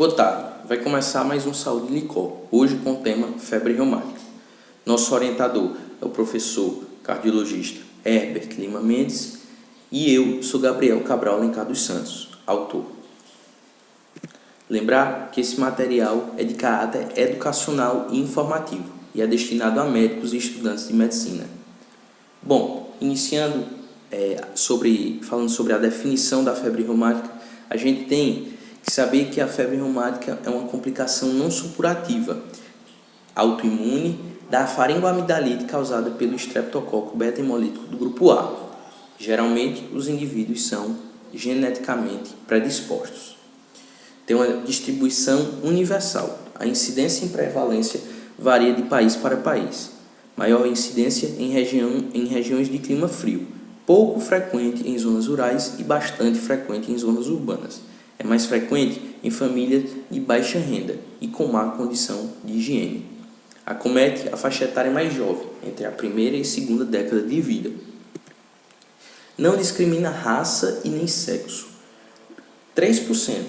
Boa tarde, vai começar mais um Saúde Licor, hoje com o tema febre reumática. Nosso orientador é o professor cardiologista Herbert Lima Mendes e eu sou Gabriel Cabral Alencar dos Santos, autor. Lembrar que esse material é de caráter educacional e informativo e é destinado a médicos e estudantes de medicina. Bom, iniciando falando sobre a definição da febre reumática, a gente tem que saber que a febre reumática é uma complicação não supurativa autoimune da faringoamidalite causada pelo estreptococo beta-hemolítico do grupo A. Geralmente, os indivíduos são geneticamente predispostos. Tem uma distribuição universal. A incidência e prevalência varia de país para país. Maior incidência em regiões de clima frio, pouco frequente em zonas rurais e bastante frequente em zonas urbanas. É mais frequente em famílias de baixa renda e com má condição de higiene. Acomete a faixa etária mais jovem, entre a primeira e segunda década de vida. Não discrimina raça e nem sexo. 3%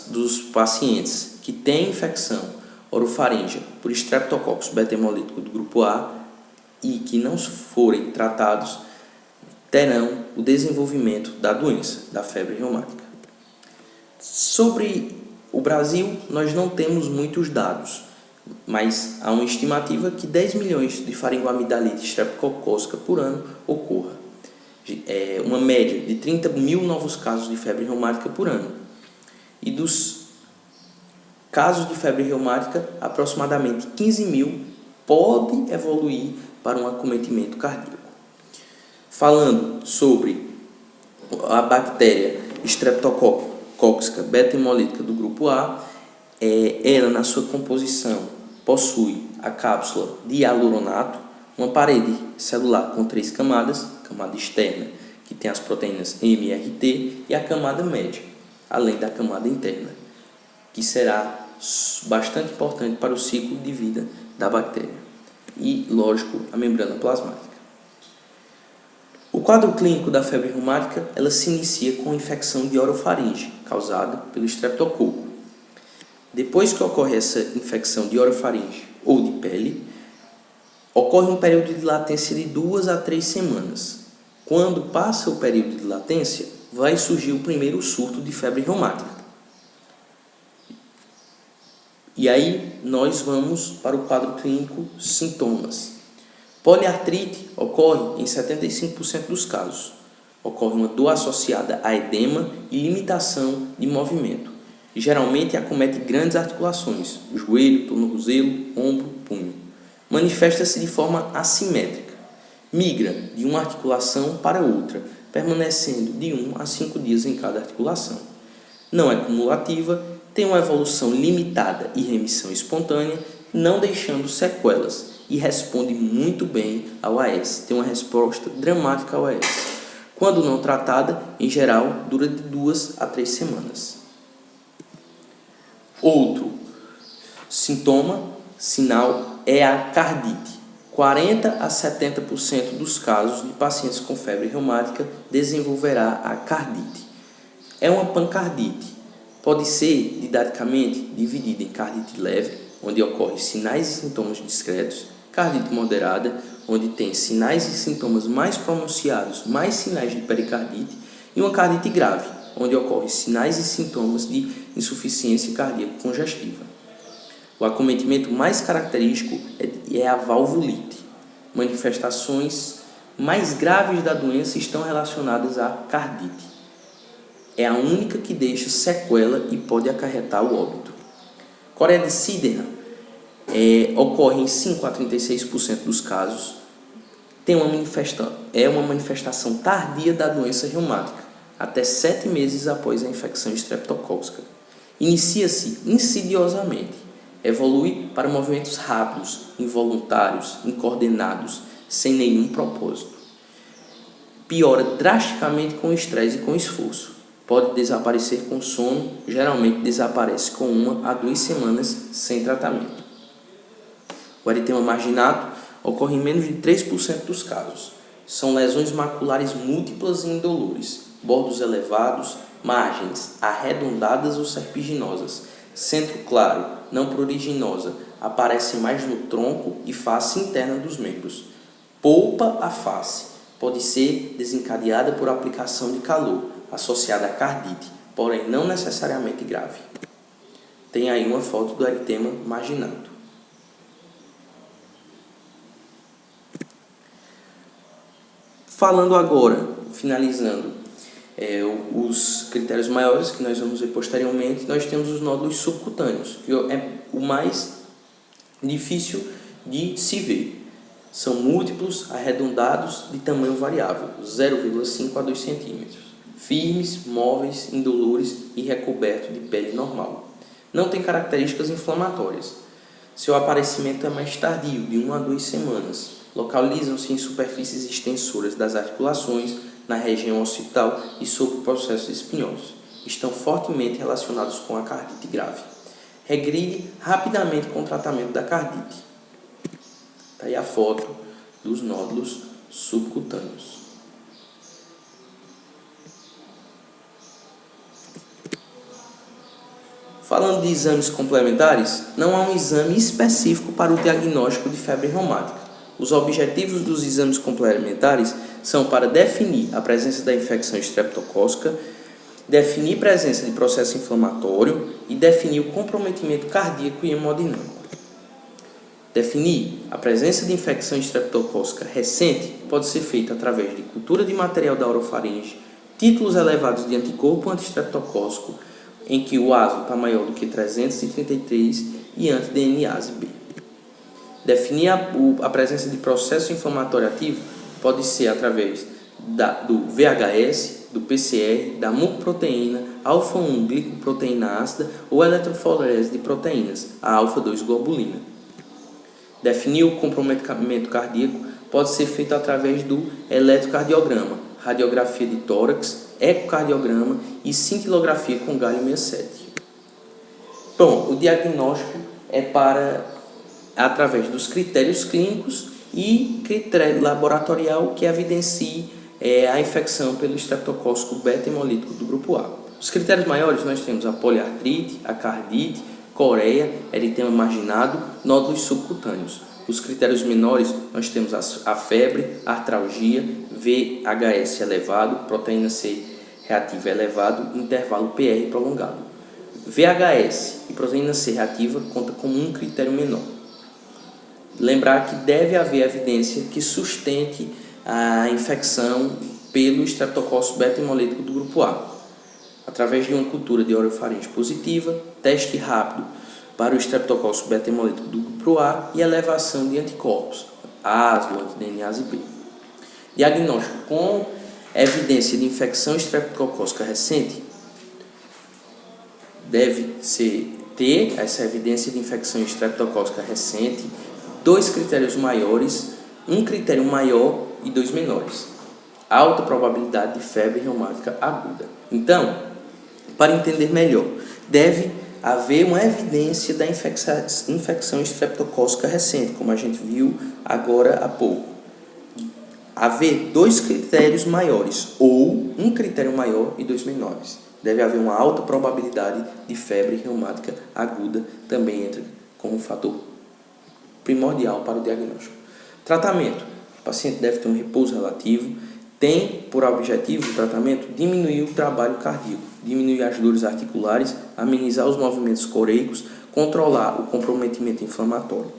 dos pacientes que têm infecção orofaríngea por Streptococcus beta-hemolítico do grupo A e que não forem tratados terão o desenvolvimento da doença, da febre reumática. Sobre o Brasil, nós não temos muitos dados, mas há uma estimativa que 10 milhões de faringoamidalite streptocócica por ano ocorra. Uma média de 30 mil novos casos de febre reumática por ano. E dos casos de febre reumática, aproximadamente 15 mil pode evoluir para um acometimento cardíaco. Falando sobre a bactéria estreptocócica beta-hemolítica do grupo A, ela na sua composição possui a cápsula de hialuronato, uma parede celular com 3 camadas, camada externa que tem as proteínas M e RT e a camada média, além da camada interna, que será bastante importante para o ciclo de vida da bactéria e, lógico, a membrana plasmática. O quadro clínico da febre reumática ela se inicia com infecção de orofaringe, causada pelo estreptococo. Depois que ocorre essa infecção de orofaringe ou de pele, ocorre um período de latência de 2 a 3 semanas. Quando passa o período de latência, vai surgir o primeiro surto de febre reumática. E aí nós vamos para o quadro clínico sintomas. Poliartrite ocorre em 75% dos casos. Ocorre uma dor associada a edema e limitação de movimento. Geralmente acomete grandes articulações, o joelho, tornozelo, ombro, punho. Manifesta-se de forma assimétrica. Migra de uma articulação para outra, permanecendo de 1 a 5 dias em cada articulação. Não é cumulativa, tem uma evolução limitada e remissão espontânea, não deixando sequelas e responde muito bem ao AS. Tem uma resposta dramática ao AS. Quando não tratada, em geral, dura de 2 a 3 semanas. Outro sinal é a cardite. 40 a 70% dos casos de pacientes com febre reumática desenvolverá a cardite. É uma pancardite. Pode ser, didaticamente, dividida em cardite leve, onde ocorrem sinais e sintomas discretos, cardite moderada, onde tem sinais e sintomas mais pronunciados, mais sinais de pericardite, e uma cardite grave, onde ocorrem sinais e sintomas de insuficiência cardíaca congestiva. O acometimento mais característico é a valvulite. Manifestações mais graves da doença estão relacionadas à cardite. É a única que deixa sequela e pode acarretar o óbito. Coreia de Siderham ocorre em 5 a 36% dos casos. É uma manifestação tardia da doença reumática, até 7 meses após a infecção estreptocócica. Inicia-se insidiosamente, evolui para movimentos rápidos, involuntários, incoordenados, sem nenhum propósito. Piora drasticamente com estresse e com esforço. Pode desaparecer com sono, geralmente desaparece com 1 a 2 semanas sem tratamento. O eritema marginato ocorre em menos de 3% dos casos. São lesões maculares múltiplas e indolores, bordos elevados, margens arredondadas ou serpiginosas, centro claro, não pruriginosa, aparece mais no tronco e face interna dos membros. Polpa a face, pode ser desencadeada por aplicação de calor, associada a cardite, porém não necessariamente grave. Tem aí uma foto do eritema marginado. Falando agora, finalizando, os critérios maiores que nós vamos ver posteriormente, nós temos os nódulos subcutâneos, que é o mais difícil de se ver. São múltiplos, arredondados, de tamanho variável, 0,5 a 2 centímetros, firmes, móveis, indolores e recobertos de pele normal. Não tem características inflamatórias. Seu aparecimento é mais tardio, de 1 a 2 semanas. Localizam-se em superfícies extensoras das articulações, na região occipital e sob processos espinhosos. Estão fortemente relacionados com a cardite grave. Regride rapidamente com o tratamento da cardite. Está aí a foto dos nódulos subcutâneos. Falando de exames complementares, não há um exame específico para o diagnóstico de febre reumática. Os objetivos dos exames complementares são para definir a presença da infecção estreptocócica, definir presença de processo inflamatório e definir o comprometimento cardíaco e hemodinâmico. Definir a presença de infecção estreptocócica recente pode ser feita através de cultura de material da orofaringe, títulos elevados de anticorpo anti-estreptocócico, em que o ASO está maior do que 333 e anti-DNase B. Definir a presença de processo inflamatório ativo pode ser através do VHS, do PCR, da mucoproteína, alfa-1 glicoproteína ácida ou eletroforese de proteínas, a alfa-2 globulina. Definir o comprometimento cardíaco pode ser feito através do eletrocardiograma, radiografia de tórax, ecocardiograma e cintilografia com galho 67. Bom, o diagnóstico é através dos critérios clínicos e critério laboratorial que evidencie a infecção pelo estreptocócico beta-hemolítico do grupo A. Os critérios maiores nós temos a poliartrite, a cardite, coreia, eritema marginado, nódulos subcutâneos. Os critérios menores nós temos a febre, artralgia, VHS elevado, proteína C reativa elevado, intervalo PR prolongado. VHS e proteína C reativa conta com um critério menor. Lembrar que deve haver evidência que sustente a infecção pelo estreptocócico beta-hemolítico do grupo A, através de uma cultura de orofaringe positiva, teste rápido para o estreptocócico beta-hemolítico do grupo A e elevação de anticorpos, ASO, anti-DNase B. Diagnóstico com evidência de infecção estreptocócica recente deve ter essa evidência de infecção estreptocócica recente, 2 critérios maiores, um critério maior e 2 menores. Alta probabilidade de febre reumática aguda. Então, para entender melhor, deve haver uma evidência da infecção estreptocócica recente, como a gente viu agora há pouco. Haver 2 critérios maiores, ou um critério maior e 2 menores. Deve haver uma alta probabilidade de febre reumática aguda, também entra como fator primordial para o diagnóstico. Tratamento. O paciente deve ter um repouso relativo, tem por objetivo o tratamento diminuir o trabalho cardíaco, diminuir as dores articulares, amenizar os movimentos coreicos, controlar o comprometimento inflamatório.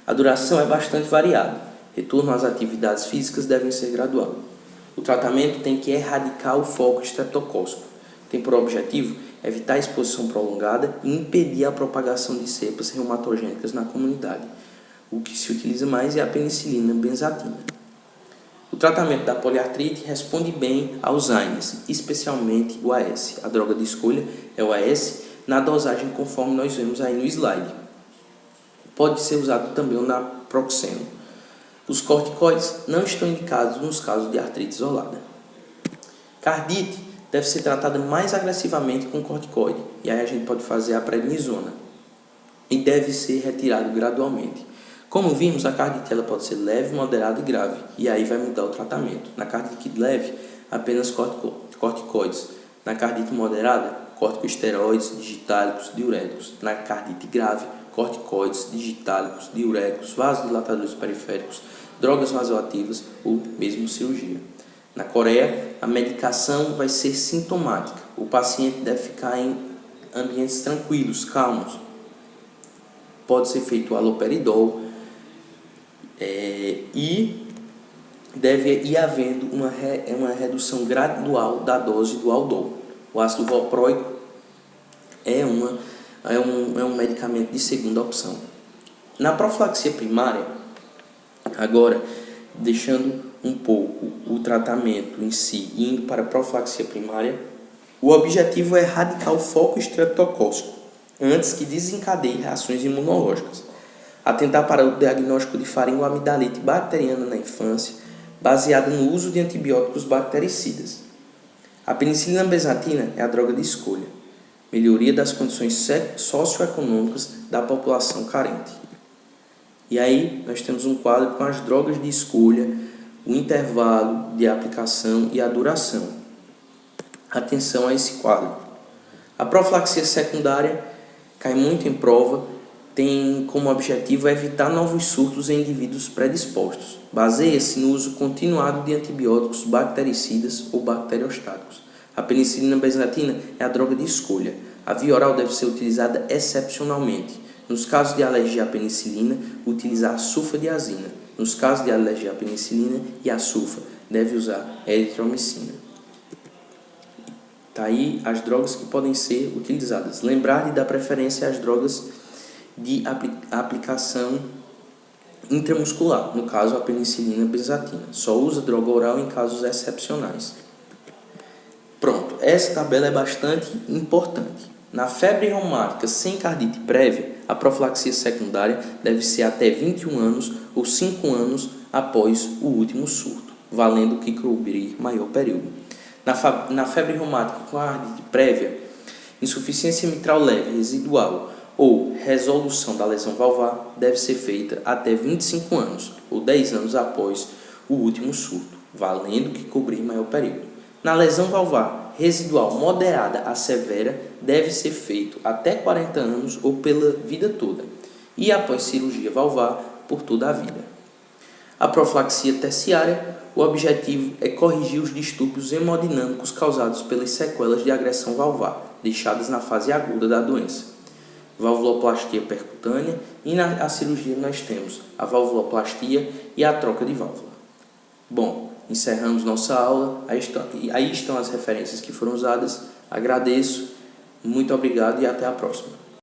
A duração é bastante variada. Retorno às atividades físicas deve ser gradual. O tratamento tem que erradicar o foco estreptocócico. Tem por objetivo evitar a exposição prolongada e impedir a propagação de cepas reumatogênicas na comunidade. O que se utiliza mais é a penicilina benzatina. O tratamento da poliartrite responde bem aos AINES, especialmente o AS. A droga de escolha é o AS, na dosagem conforme nós vemos aí no slide. Pode ser usado também o naproxeno. Os corticoides não estão indicados nos casos de artrite isolada. Cardite deve ser tratada mais agressivamente com corticoide, e aí a gente pode fazer a prednisona, e deve ser retirado gradualmente. Como vimos, a cardite ela pode ser leve, moderada e grave, e aí vai mudar o tratamento. Na cardite leve, apenas corticoides. Na cardite moderada, corticosteroides, digitálicos, diuréticos. Na cardite grave, corticoides, digitálicos, diuréticos, vasodilatadores periféricos, drogas vasoativas ou mesmo cirurgia. Na Coreia, a medicação vai ser sintomática. O paciente deve ficar em ambientes tranquilos, calmos. Pode ser feito o haloperidol e deve ir havendo uma redução gradual da dose do Haldol. O ácido valproico é um medicamento de segunda opção. Na profilaxia primária, agora, deixando um pouco o tratamento em si e indo para a profilaxia primária, o objetivo é erradicar o foco estreptocócico antes que desencadeie reações imunológicas. Atentar para o diagnóstico de faringoamidalite bacteriana na infância, baseada no uso de antibióticos bactericidas. A penicilina benzatina é a droga de escolha. Melhoria das condições socioeconômicas da população carente. E aí nós temos um quadro com as drogas de escolha, o intervalo de aplicação e a duração. Atenção a esse quadro. A profilaxia secundária cai muito em prova, tem como objetivo evitar novos surtos em indivíduos predispostos. Baseia-se no uso continuado de antibióticos bactericidas ou bacteriostáticos. A penicilina benzatina é a droga de escolha. A via oral deve ser utilizada excepcionalmente. Nos casos de alergia à penicilina, utilizar a sulfadiazina. Nos casos de alergia à penicilina e à sulfa, deve usar eritromicina. Tá aí as drogas que podem ser utilizadas. Lembrar de dar preferência às drogas de aplicação intramuscular, no caso a penicilina benzatina. Só usa droga oral em casos excepcionais. Pronto, essa tabela é bastante importante. Na febre reumática sem cardite prévia, a profilaxia secundária deve ser até 21 anos ou 5 anos após o último surto, valendo que cobrir maior período. Na febre reumática com cardite prévia, insuficiência mitral leve residual ou resolução da lesão valvar deve ser feita até 25 anos ou 10 anos após o último surto, valendo que cobrir maior período. Na lesão valvar residual moderada a severa, deve ser feito até 40 anos ou pela vida toda, e após cirurgia valvar, por toda a vida. A profilaxia terciária, o objetivo é corrigir os distúrbios hemodinâmicos causados pelas sequelas de agressão valvar, deixadas na fase aguda da doença. Valvuloplastia percutânea, e na cirurgia nós temos a valvuloplastia e a troca de válvula. Bom, encerramos nossa aula, aí estão as referências que foram usadas. Agradeço, muito obrigado e até a próxima.